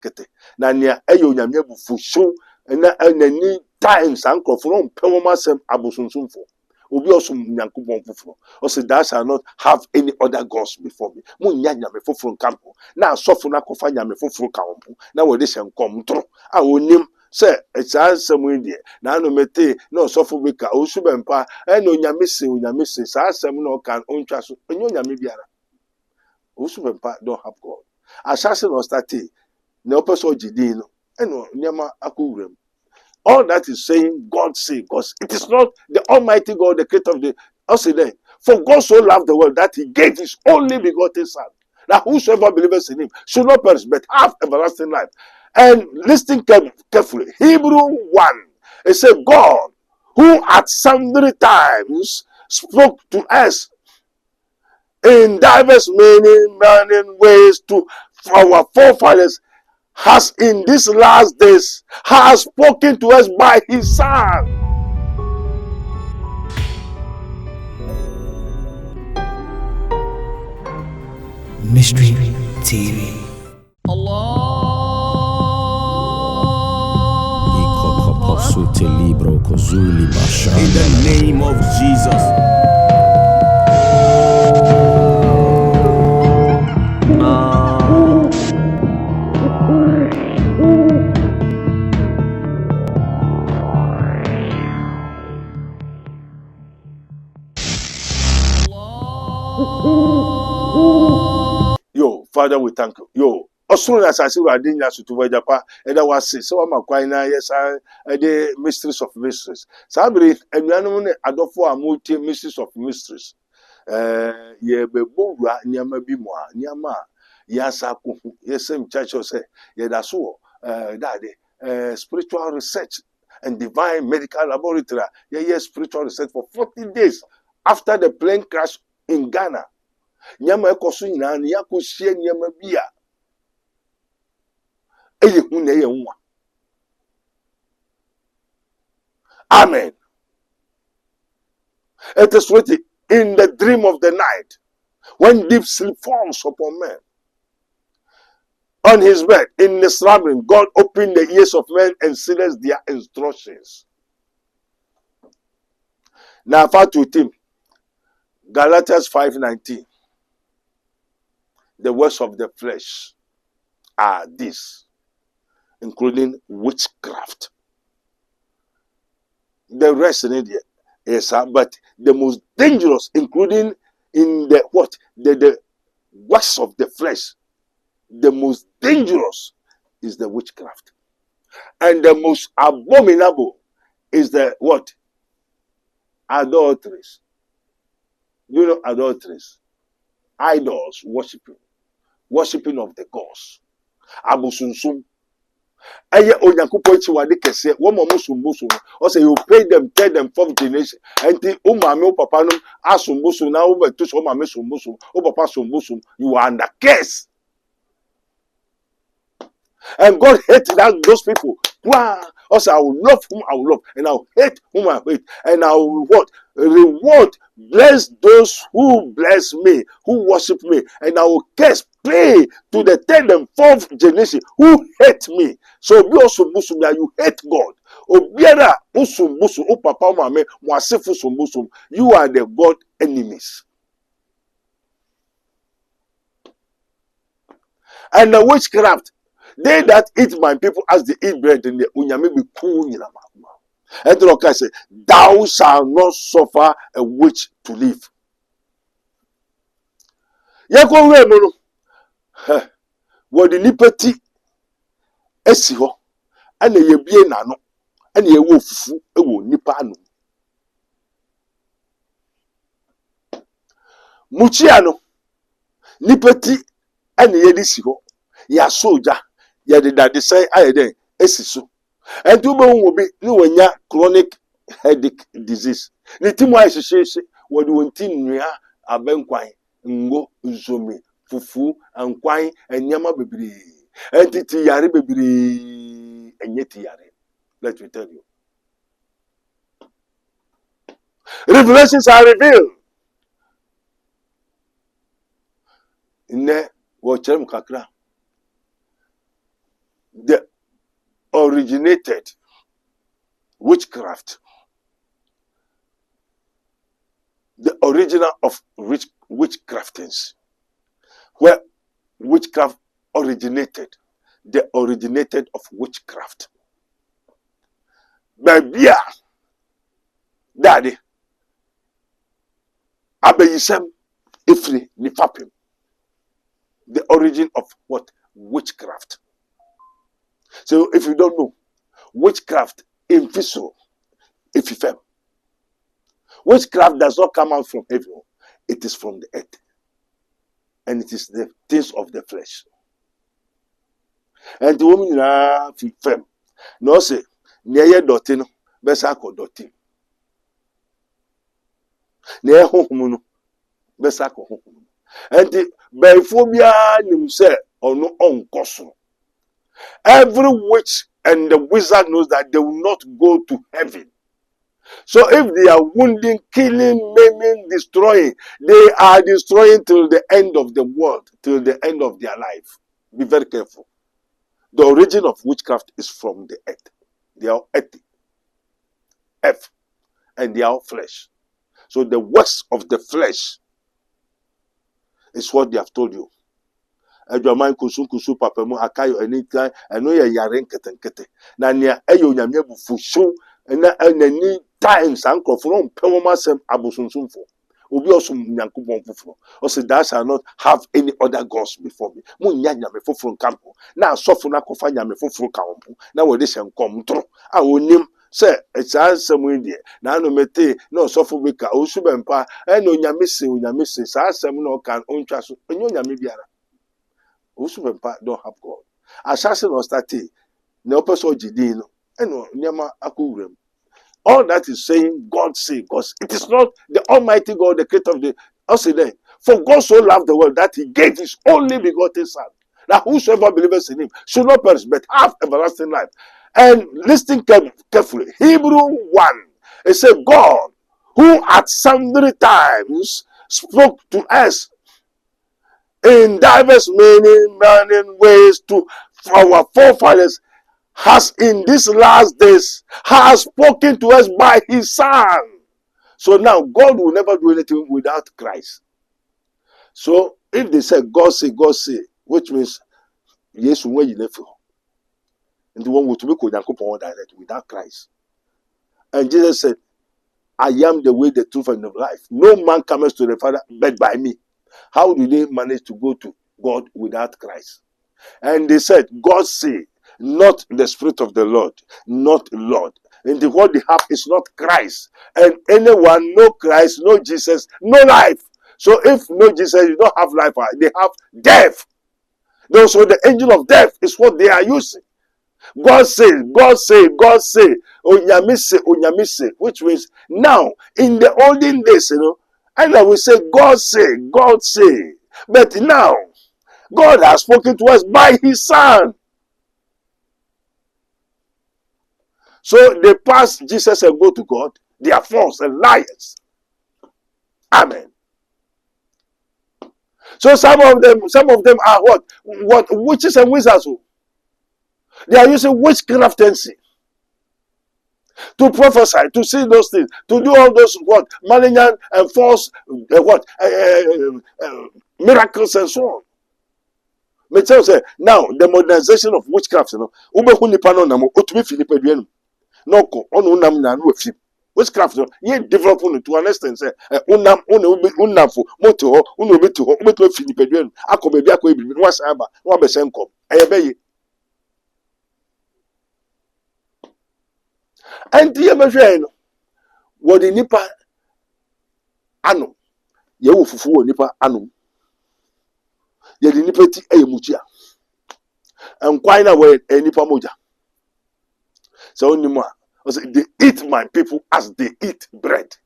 kete na nia eyo nyame bufuso na ni times ankofo no pewomasem abosunsumfo obi osum nyankopon foforo o say thou shall not have any other gods before me munya nyame foforo kampo na asofo na kofa nyame foforo kampo na wo de hyenkom tro a onim say esansem ndie na no mete na osofo beka osubempa na onyame se sa asem na okan ontwa so enyo nyame biara osubempa don't have God assassin or start na opeso jidin no eno nyama akuwrem. All that is saying, God say, because it is not the Almighty God, the creator of the earth. For God so loved the world that he gave his only begotten Son, that whosoever believes in him should not perish but have everlasting life. And listen carefully. Hebrew 1, it says, God, who at sundry times spoke to us in diverse many ways to our forefathers, has in these last days has spoken to us by his Son. Mystery TV. In the name of Jesus. Yo, Father, we thank you. Yo, osuru na sase wa de nya sutu wajapa eda wase se wa makwan na yesa de mysteries of mysteries. Sabri anuanom ne adofo a multi mysteries of mysteries. Ye bebowura niama bi mo a niama yasa ko yesem church say ye da so spiritual research and divine medical laboratory. Ye spiritual research for 40 days after the plane crash in Ghana. Nyama ekoso nyina na yakohie nyama bia eye hu na ye nwa. Amen. It is written in the dream of the night when deep sleep falls upon men. On his bed, in the slumbering, God opened the ears of men and seals their instructions. Now, to him, Galatians 5:19. The works of the flesh are these, including witchcraft. The rest in India is, but the most dangerous, including in the what? The works of the flesh, the most dangerous is the witchcraft. And the most abominable is the what? Adulteries. You know adulteries? Idols worshiping of the gods. Abusunsum. Eye onyankopon chi wade kese wo mo musumbusu o say you pay them, tell them fourth generation. Enti o mame o papa no asumbusu na wo betu so mame sumbusu o papa sumbusu, you are under curse. And God hates those people. Wow. Also, I will love whom I will love, and I will hate whom I hate, and I will what? Reward, bless those who bless me, who worship me, and I will curse, pray to the third and fourth generation who hate me. So be also musum, you hate God. Obiara usumbusu, o papa mame, mwasifu sumbusum. You are the God enemies. And the witchcraft. They that eat my people as they eat bread, and the unyame be cool in a and the say, thou shalt not suffer a witch to live. Yako remono, what the nipati esiho, and the yebie nano, and ye wolf, a wo nipano. Muchiano, nipati, and the yedisiho, ya soldier. Ya did that say I then esiso. And two will be no chronic headache disease. The team why she what do you think we are a banquine, ngo, zomi, fufu, and quine, and yama baby. Entity yari baby, and yet yari. Let me tell you. Revelations are revealed. In there, watch them kakra. the originated witchcraft, the original of witchcraftings, where witchcraft originated, the originated of witchcraft. Baby, daddy, abeyisem ifri nifapim. The origin of what? Witchcraft. So if you don't know, witchcraft in physical, if you fail, witchcraft does not come out from heaven, it is from the earth, and it is the things of the flesh. And the woman in fem, no say near dotino, besako doti. Near home, besako home. And the biphobia nim say or no on koso. Every witch and the wizard knows that they will not go to heaven. So if they are wounding, killing, maiming, destroying, they are destroying till the end of the world, till the end of their life. Be very careful. The origin of witchcraft is from the earth. They are earth, and they are flesh. So the works of the flesh is what they have told you. Edwaman kusu papa mu akayo anytime eno ye yare nketenkete na nia eyo nyame bufuso na anani times ankofo no mpewoma sem abosunsumfo obi osum nyankopon foforo o say that shall not have any other gods before me mu nya nyame foforo nkampo na asofo na kofa nyame foforo kawompo na wo de hyenkom ntro a onim say esansem ndie na no mete na osofo beka osubempa eno nyame se sa asem na o kan ontwa so enyo nyame biara. Usubempa don't have God. Assassin or stati, no person jidino, and nyama akuvrem. All that is saying God say, God. It is not the Almighty God, the creator of the earth. For God so loved the world that he gave his only begotten son. That whosoever believes in him should not perish but have everlasting life. And listen carefully. Hebrew 1. It said God, who at sundry times spoke to us in diverse many ways to our forefathers, has in these last days has spoken to us by his son. So now God will never do anything without Christ. So if they say God say, which means yes, when you left, and the one will to be direct without Christ. And Jesus said, I am the way, the truth, and the life. No man comes to the Father but by me. How do they manage to go to God without Christ? And they said, God say, not the Spirit of the Lord, not Lord. And what they have is not Christ. And anyone, no Christ, no Jesus, no life. So if no Jesus, you don't have life, they have death. So the angel of death is what they are using. God say, Onyamise, which means now, in the olden days, and I will say, God say. But now, God has spoken to us by his son. So they pass Jesus and go to God. They are false and liars. Amen. So some of them are what? Witches and wizards. They are using witchcraftancy to prophesy, to see those things, to do all those what malignant and false miracles and so on. Me tell you, now the modernization of witchcraft, ube hunipa no namo otumi filipe duenu noko onu nam na no fi witchcraft ye develop to an extent say unam fo moto ho unu obetu ho obetu filipe duenu akobe bi akobe bi no asaba no abesen kom eyebeye. And the American, what the nipa ano, ye wo fufu wo nipa ano, ye the nipa ti eyemuchia, and quite away a nipa moja. So anymore, they eat my people as they eat bread.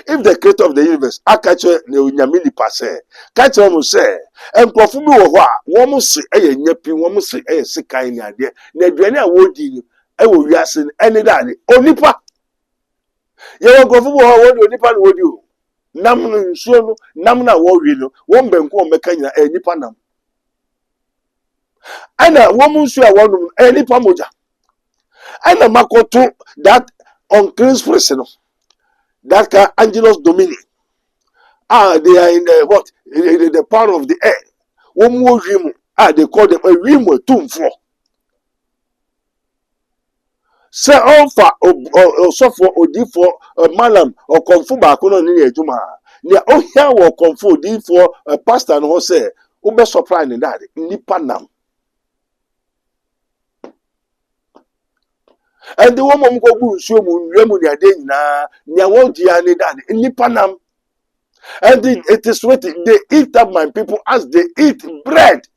If the creator of the universe, I catch a nyamini passe, catch one say, and perfume woman say a nyapi, woman say a sick kind idea, Nedrena woody. I will be asking any daddy. Onipa. You won't go for what you nipa would you. Namna so namna wo wi no. Won benko mekanya e nipa nam. And a woman so one any pamoja. And a makoto that unclean spirit, that can angelos dominion. They are in the what? In the power of the air. One more rim. They call them a rim or tomb for. Say all for or suffer or di for a malam or confu bakono ni ejuma. Nia o here or confu di for a pastor and ho say, Ube surprise in that. Nipa nam. And the woman go good show moon remunia day na nia won't any that. Nipa nam. And it is written, they eat up my people as they eat bread.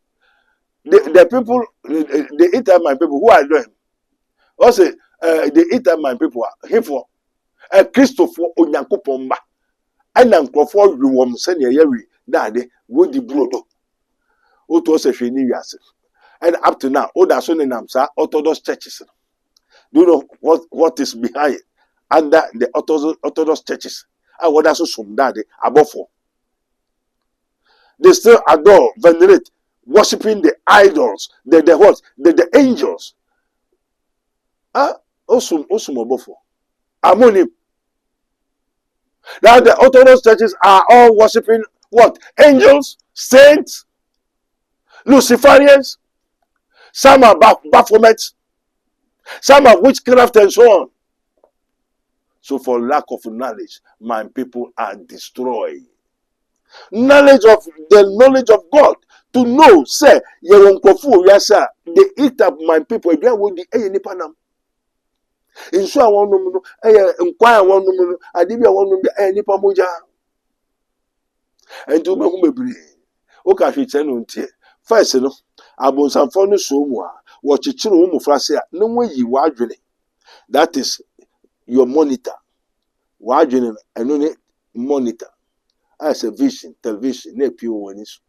The people, they eat up my people. Who are them? Also, they eat up my people. Here a Christopher Onyankopomba. And Uncle you want send a year daddy would the blood. What was a shiny and up to now, all the son in Amsa Orthodox churches. Do you know what is behind under the Orthodox churches? And what also some daddy above all. They still adore, venerate, worshiping the idols, the angels. Also above all. Ammonia. Now the Orthodox churches are all worshiping what? Angels, saints, Luciferians. Some are Baphomets. Some are witchcraft and so on. So for lack of knowledge, my people are destroyed. Knowledge of the knowledge of God. To know, say, yes, sir, they eat up my people. Again, with the Nipanam. In so I want to know, inquire one no, I did want to be any pamoja. And to me, be okay, she tell you, first, you know, about some phone so more, what you children no way you are doing. That is your monitor. Watching and only monitor. As a vision, television, ne pure one is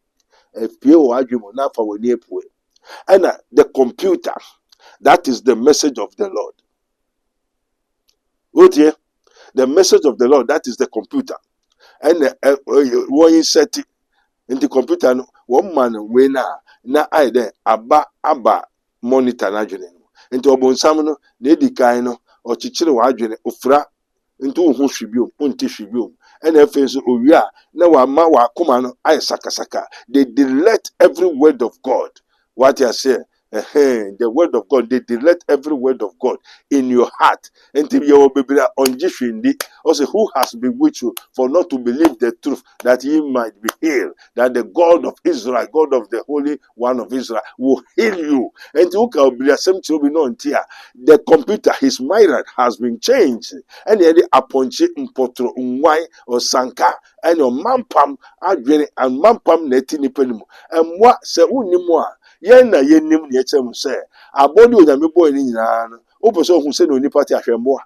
a pure argument, not for near poor. And the computer, that is the message of the Lord. Oh dear, the message of the Lord, that is the computer. And when you set it in the computer, one man when na I there abba monitor na jene. Into obonsam ne di kan no o chichire wa adwene ofra into ho hwibiom onti hwibiom. And if it's Oya, now wa kuma no ay sakasaka. They delete every word of God. What you say? The word of God, they delete every word of God in your heart. And to your baby on Jishindi, also who has bewitched you for not to believe the truth that ye might be healed, that the God of Israel, God of the Holy One of Israel, will heal you. And to be some children on tear. The computer, his mirror has been changed. And the aponche impotro unwai or sanka and your mampam adwene and mampam netini penimu. And what se unimwa. Yen na yen nim ne chem se abodi onyame boy ni nyina no opeso hu se no ni party ahwembo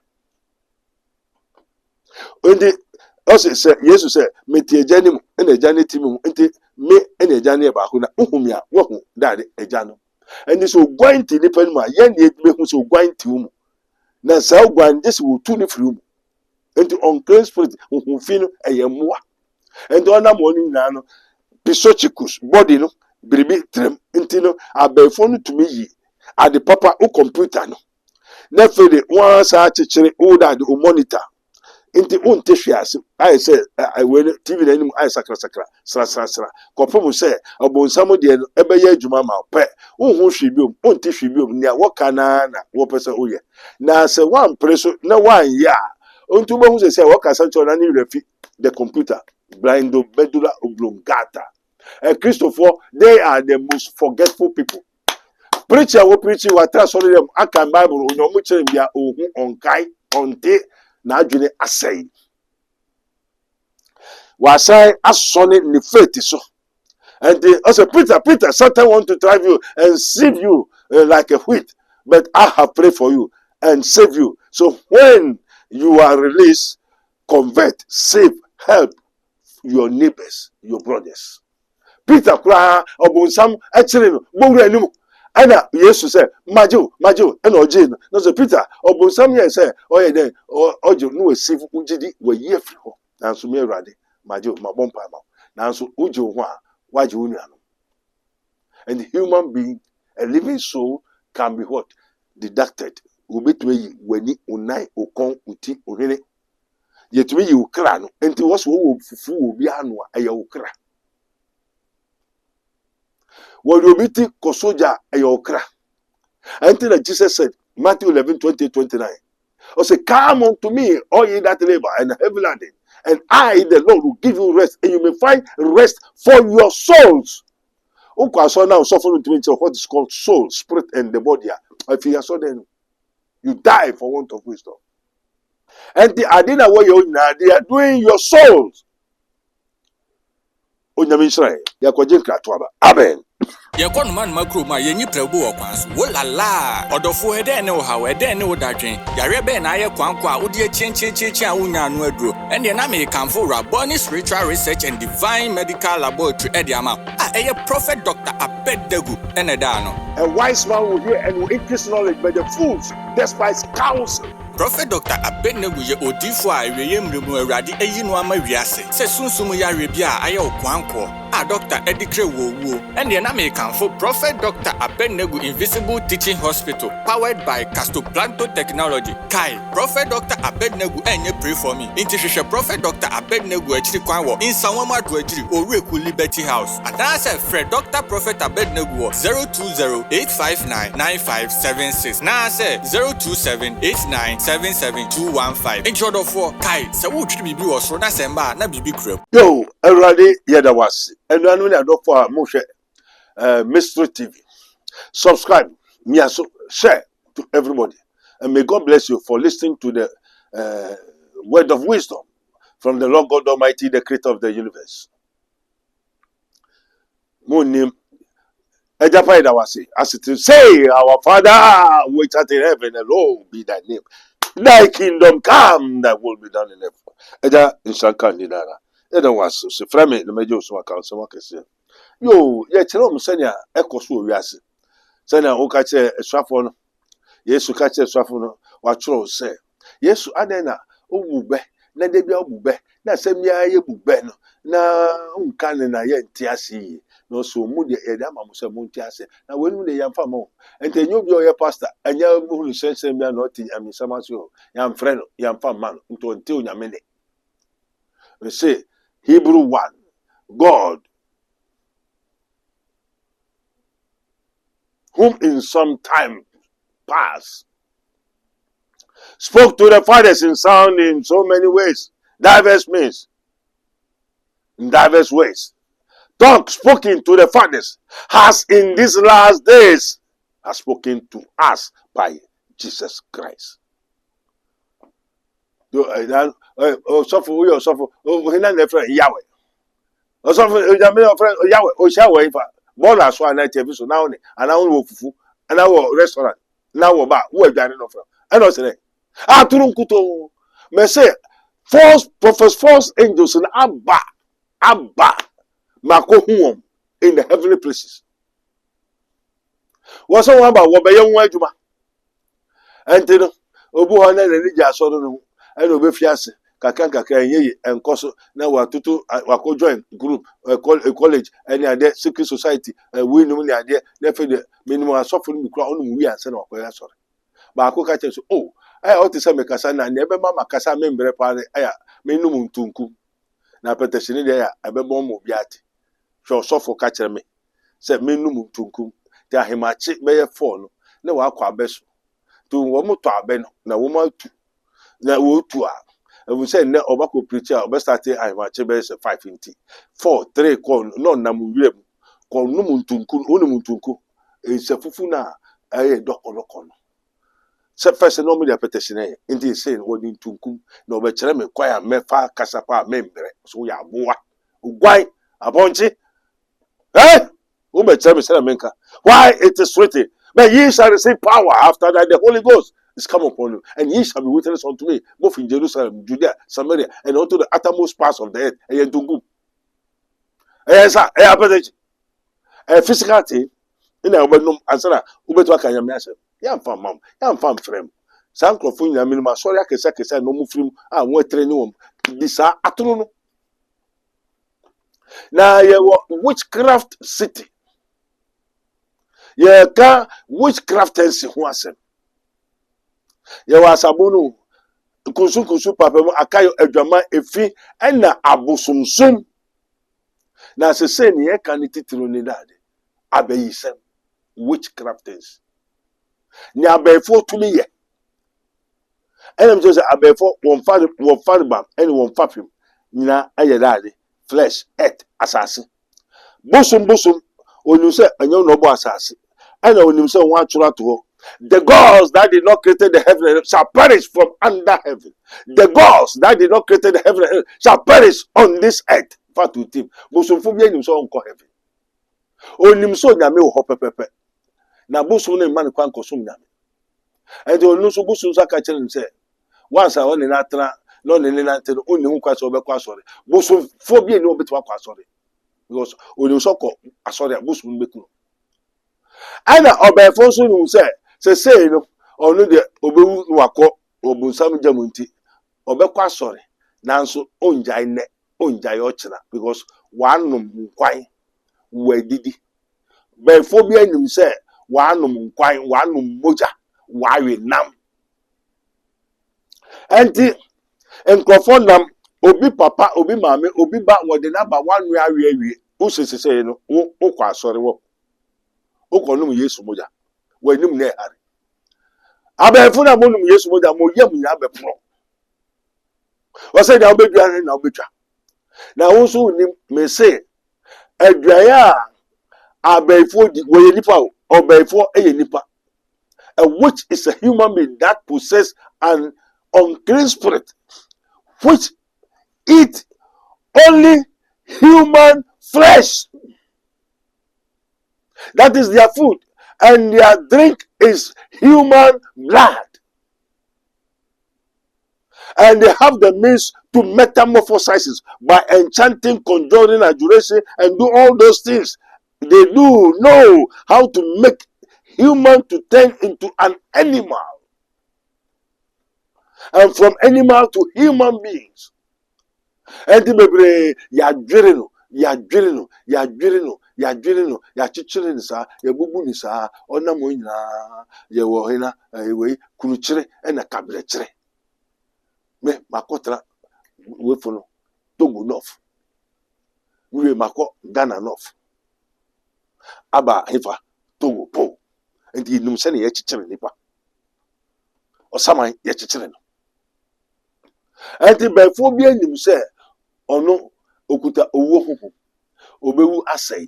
ndi ose se yesu se meti ejanim na ejane timi nti me na ejane ba ho na uhumi a wo hu dade ejano and so going to ni panimu a yen ne be hu so going to mu na sa gwan this will tu ni free mu nti unclean spirit hu fi no eyemmoa and ona mo ni nyina no pisochicus body no biribi trem intino abefo no tumi yi ade papa o computer no na fede wan sa chechire o da de o monitor inti on tehwe ase I say I we TV na nim I sakra sra kopom say obonsam de no ebeye adwuma ma pe ohun hwebiom on tehwebiom nia wo kana na wo pese oye na se wan preso na wan ya ontu bo hu se wo kasa ncho na ni refi the computer blindo medulla oblongata. Christopher, they are the most forgetful people. Preacher will preach you what sorry them I can Bible on your mutual dia ohun onkai onte na adwene asai. Wasai asone ni faith so. And they also Peter, Satan want to drive you and save you like a wheat, but I have prayed for you and save you. So when you are released, convert, save, help your neighbors, your brothers. Peter kura obonsam actually no gbowura anim ana Jesus say majo and oje no so Peter obonsam here say oye den oje no we save ugidi we ye free ho nanso me awrade majo mabompa ma nanso uje ho a waje onu ano. And human being A living soul can be what? Deducted. Ubetwe weni unai okon uti ohene. Yetumi yi ukra no. Enti was wo fufu obi anu eye ukra. What you biti kosoja eye ukra. Until that Jesus said, Matthew 11:20-29. Or say, come unto me, all ye that labor and are heavy laden, and I, the Lord, will give you rest, and you may find rest for your souls. Okay, so now suffering to what is called soul, spirit, and the body. If you are so then you die for want of wisdom. And the idea where you are, they are doing your souls. Amen. Yakon man makro ma yenyi prebu okwanso wo lala odofo ede ne wo hawo ede ne wo dadwen yare be na aye kwankwa a wodi chenchecheche a wonya no aduro ende na me kanfo raboni spiritual research and divine medical laboratory ede ama a eye prophet Dr. Abednego ene da no. A wise man will hear and will increase knowledge, but the fools despise counsel. Prophet Dr. Abednego ye odifo a eweye mremu awurade eyi no ama wiase se sunsum yare bia aye okwanko a Dr. Edikre wo ende na me kanfo Prophet Dr. Abednego Invisible Teaching Hospital powered by Castoplanto Technology. Kai Prophet Dr. Abednego enye pray for me. Inti hwehwe Prophet Dr. Abednego achiri kwan wo Insanwama do achiri Oreku Liberty House. Adana Fred Dr. Prophet Abednego 020-859-9576. Na say 027-8977-215. Enjodo for Kai se wo twiri bibi wo so na semba na bibi kram. Yo, everybody, yada wasi. And I know that for Moshe Mystery TV. Subscribe, me also share to everybody. And may God bless you for listening to the word of wisdom from the Lord God Almighty, the creator of the universe. Munim Ejapa Idawasi, as it is say, our Father, which art in heaven, hallowed be thy name. Thy kingdom come, thy will be done in heaven. Eja Inshankan Nidara. Eda was so frame the major so account some kese. Yo, ye kyerɛ mo sɛnea ɛkɔ so wiase. Sɛnea wo ka kyerɛ aswafo no. Yesu ka kyerɛ aswafo no, wa kyerɛ sɛ Yesu adan na obubɛ, na de bia obubɛ, na asɛm ya ye bubɛ no. Na unka ne na ye nti ase yi. No so mu de ye da ma mo sɛ mo nti ase. Na wenu de yamfa mo. Ente nyo bi oyɛ pastor, anya mu hu sɛnsɛm bia na ɔti amisama so. Yamfrɛ no, yamfa man, nto nti onyame ne. We say Hebrew 1, God, whom in some time past spoke to the fathers in sound in so many ways, diverse means, in diverse ways. Talk spoken to the fathers, has in these last days, has spoken to us by Jesus Christ. Yahweh. Yahweh. Born as one night episode now, and I will fufu, and I will restaurant, now about who are dining of. And I say, ah, Turunkuto, may say, false prophets, false angels, and Abba, Makohum in the heavenly places. What's one about what by young Wajuma? And then, Obuana and Nija Sodo, and Obefias. Kakaka ye and Koso now watutu wako join group college any idea secret society we no the idea therefore the minimum suffering be crown we and send wakoya sorry ba ako ka so oh I ought to say me kasa na ebe mama kasa membre pare aya me no muntunku na petition dey abebo mo biati so sofo ka kire me say me no muntunku ti ahemachi be 4 no na wa akwa abeso to wo mo to abe no na wo ma tu na wo tu a we say ne obako preacher obe start ahemachi be 5 inti 4 3 call no na mu wirem call no muntunku onu muntunku e se fufu na aye dokoloko no se first no me the petition e inti say no wodi tunkum na obe kire me kwaya mefa kasapa membre so ya boa ugwai abonchi obe kire me say menka why it is written but ye shall receive power after that the Holy Ghost is come upon you, and ye shall be witnesses unto me, both in Jerusalem, Judea, Samaria, and unto the uttermost parts of the earth. Physical thing, in our bedroom, answer, Ubeto Kayamasa, Yam Farm, Yam Farm Frame. Some Clofunia minima, sorry, I can say, no move from, I won't train you. This are Atuno. Now, you witchcraft city. Ye ka witchcraft tense ho asem. Ye wa asabonu kusu papa mu akayo adwama efi ena abosomsom. Na se ne ye ka ne titiro ne dade. Abayisem witchcraft tense. Ni abayfo tumi ye. Ena mje se abayfo won fa bam ene won fapim. Nyina aye dade flesh earth asase. Bosom onim se anyo no bo asase. Ena onim se won aturo to. The gods that did not create the heaven and earth shall perish from under heaven. The gods that did not create the heaven and earth shall perish on this earth. Fatu team. Bosom fo bi anim so onko heaven. Onim so nyame wo ho pepepe. Na bosom no man kwan kosom nyame. Enti onu so bosom so aka kire nse. Once I want na tra no ne na nteno oni hu kwa so obekwa asore. Bosom fo bi ani obetwa kwa asore. Because onim so ko asore bosom beku. Ana obefo so nu se no onu de obewu wakọ obunsam jamunti obekwa asore nanso onjai ne onjai ochira because wanum nkwan wadidi befo bi anim se wanum nkwan wanum moja wawe nam enti enkrofo nam obi papa obi mame obi ba wode na ba wanu awie usesese no ukwa asore wo ukonum Yesu moja wanim na ehare abefo na monum Yesu moja mo yam nya bepro wose da obedua na obetwa na wonso nim me se aduaya abefo di we nipa o obefo eye nipa. A witch is a human being that possess an unclean spirit which eat only human flesh. That is their food, and their drink is human blood. And they have the means to metamorphosize by enchanting, conjuring, adjuration, and do all those things. They do know how to make human to turn into an animal, and from animal to human beings. And the baby, ya dwelling, ya chichiri nisa, ya bubu nisa, ona moina, ya wohina, we kunuchire, ena kabilechire. Me makotra, we follow, Togo North. We mako Ghana North. Aba hefa, Togo Po. And the numseni ya chichiri nipa. Osama ya chichiri no. And the biphobia nimse, ono okuta owo huhu. Obewu asay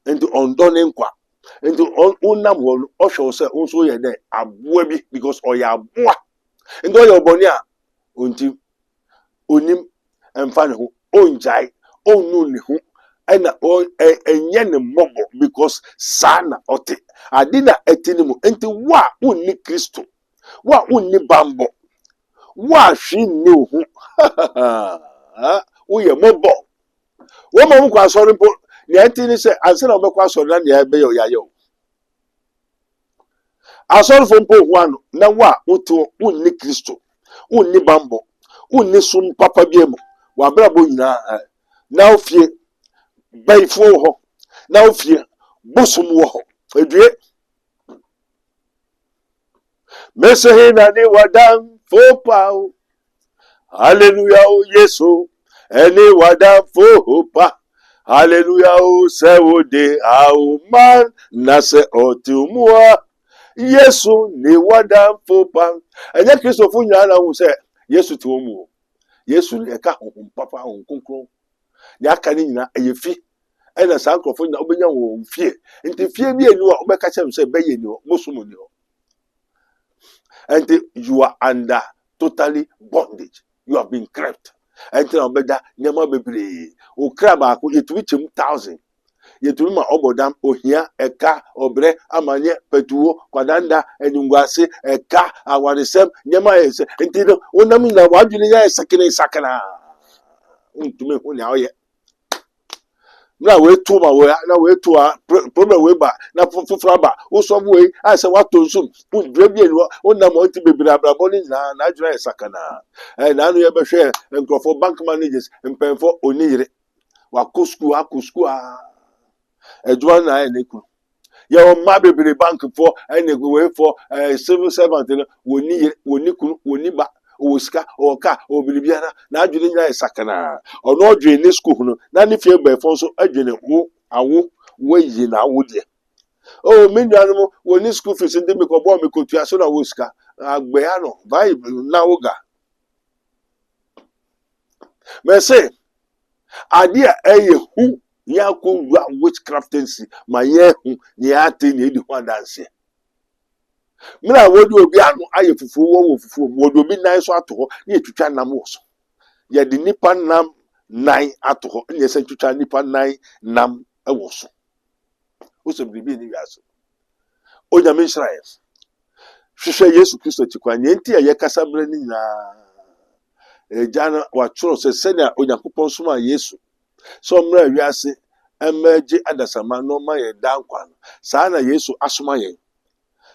into ondone nkwa into onam won osho se onso ye den aboa bi because oya aboa into oya oboni a onti onim emfa ne ho onjai onu ne ho ena enye ne mobo because sana ote adina etinimu enti wa onni Kristo wa onni bambo wa hwi ne ho wo ye mobo wo ma nkwa asori mpo ne antini se anse na obekwa asori na ne ebe yo yayo asori fo mpo ho ano na wa woto wonni Kristo wonni bambo wonni sum papa biemu wa brabo nyina na ofie baifo ho na ofie bosum wo ho edue mesehe na ni wadam fo pao hallelujah o yesu eni wadam fo pa hallelujah o se wode au man na se otumua yesu ni wadam fo pa enye Kristo fu nyana hu se yesu to mu yesu le ka hu papa hu konkron ni aka ni nyina eyefi ena san krofo na obenya wo fie nti fie bi enu a obeka chem se beye ni bosumu ni o and you are under totally bondage. You have been crept. And obeda nyama bebre o kraba ko yetumi chem 1000 yetumi ma obodam ohia eka obre amanye petuo kwadanda enungwase eka awaresem nyama yese enti onam na wadwene ya sakena ntumi ho nya oye na we to ma we na we to problem we ba na fufura ba wo so we a se wa to nsum undre bi enu onam onti bebre abrabo ni na adwene ya sakana na anu ye behwe nkrofo bank managers mpenfo oniyire wa kosku a edwa na ya neku Your mother be bank for and go away for civil servant woni ba oska or car or bilibiana na adwene nya sakana or no adwene school no na ne fie ba fo so adwene wo awo wayi na awo de oh me nuano woni school fees ndi me ko bo me ko tua so na wo ska agbe ya no bible na wo ga me say ade a eye hu ya ko witchcraftency ma ye hu ni ate ni edi ho dance mina wodi obi anu aye fufu wo fufu wodi obi nan so ato ho ni etwitwa nam wo so ye de nipa nam nan ato ho ni se twitwa nipa nan nam e wo so wo se bibi ni wiase onyame Israel hwehwe Yesu Kristo tikwa nyenti ye kasa bre ni na jana wa choro se na onyankopon soma Yesu so mra wiase emerge adasama no ma ye dankwa sa na Yesu asoma ye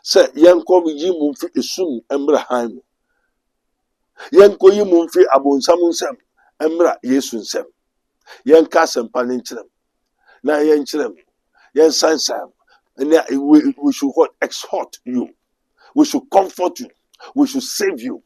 se yenko yi mu mfi esum emra han yenko yi mu mfi abonsam nsem emra Yesu nsem yenka sempa ne nkyerem na yen nkyerem yen sansam and we should exhort you, we should comfort you, we should save you.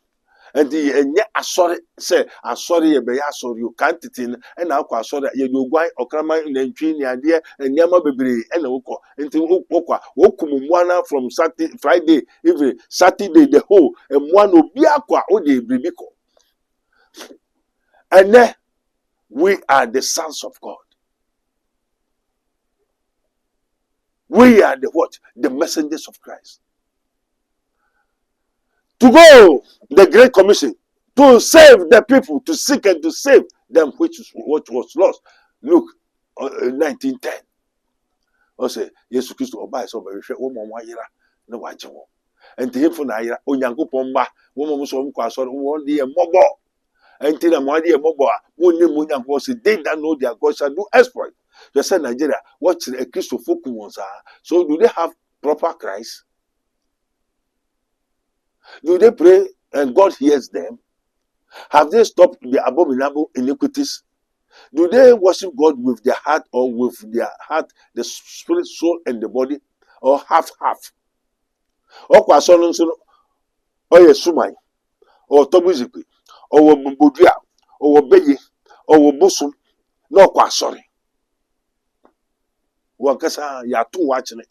And the sorry say sorry ye be sorry you can't it in and now sorry ye do gwai okrama nantwi ni ade and nyama bebre and woko nti wokwa wokumwana from Saturday Friday even Saturday the whole and one obi akwa o de bribiko. And then we are the sons of God. We are the what? The messengers of Christ. To go, the Great Commission, to save the people, to seek and to save them which was lost. Look, 1910. I say, Jesus Christ oba so very sure woman wa yira na wa je wo. Enti him na yira onyankopon ba woman so mkwa so won dey mobo. Enti na mo dey mobo a wonni mo nyankopon say they that know their God shall do exploit. They say Nigeria, watch a Christo folk ones are. So do they have proper Christ? Do they pray and God hears them? Have they stopped the abominable iniquities? Do they worship God with their heart or with their heart, the spirit, soul, and the body? Or half? Or kwasono or yesumai, or tobuziki, or bobudia, or beye, or busum, no kwasori. Wakasa ya tu watching it.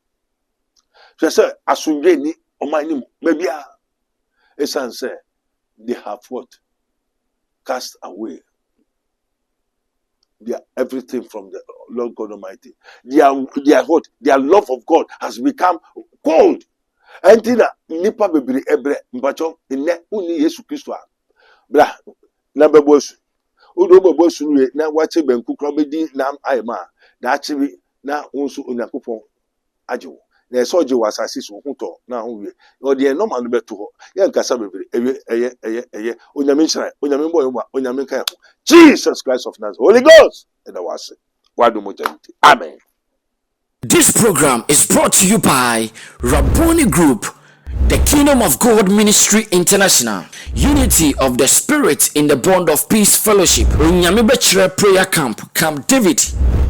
So say asunje ni omani maybe esan say they have what? Cast away their everything from the Lord God Almighty. Their what? Their love of God has become cold. Entina nipa bebiri ebre mpacho ine uni Yesu Kristo a. Bra na bebosu. Odo bebosu nu na wache benku krobedi nam ayema. Na achibi na unsu onyankopon ajewo na eso je wasase so huto na howe o de normal no beto ho ye nkasa bebere eye onyame nshira onyame mboyo ma onyame kan Jesus Christ of Nazareth Holy Ghost and was wadu mojanti amen. This program is brought to you by Rabboni Group, the Kingdom of God Ministry International, Unity of the Spirit in the Bond of Peace Fellowship, Runyamibechre Prayer Camp, Camp David,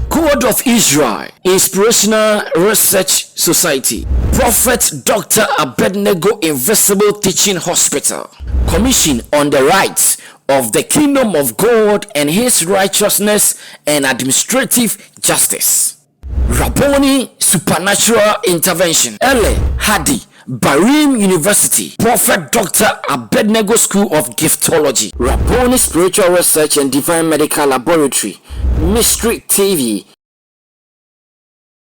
God of Israel, Inspirational Research Society, Prophet Dr. Abednego Invisible Teaching Hospital, Commission on the Rights of the Kingdom of God and His Righteousness and Administrative Justice, Rabboni Supernatural Intervention, Ele Hadi, Barim University, Prophet Dr. Abednego School of Giftology, Rabboni Spiritual Research and Divine Medical Laboratory, Mystery TV.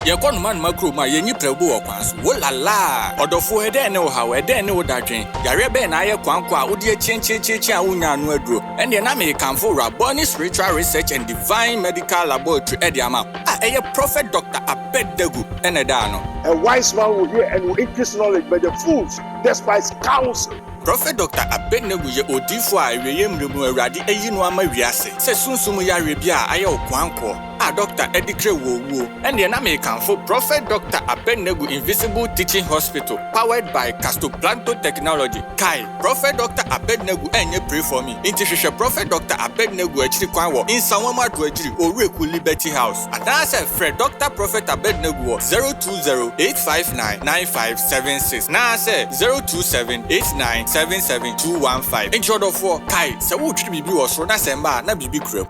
Yakon man makro ma yenyi prebu okwanso wolala odofo ede ne wo hawe ede ne wo dadwen yare be na aye kwankwa odi chenchecheche a wonya no aduro ende na me kanfo Rabboni Spiritual Research and Divine Medical Laboratory ede ama eye Prophet Dr. Abednego ene da no. A wise man will hear and will increase knowledge, but the fools despise counsel. Prophet Dr. Abednego ye odifo a eweye mremu awurade eyi no ama wiase se sunsum yare bia aye okwanko a Dr. Edikre Wowo ɛne na mekanfo Prophet Dr. Abednego Invisible Teaching Hospital powered by Castoplanto Technology. Kai Prophet Dr. Abednego enye pray for me. Inti hwehwe Prophet Dr. Abednego akiri kwan wo Insanwama do akiri Oreku Liberty House. Adase Fred Dr. Prophet Abednego 020-859-9576. Na say 027-8977-215. Intro do for Kai se wo twiri bibi wo so na semba na bibi kura.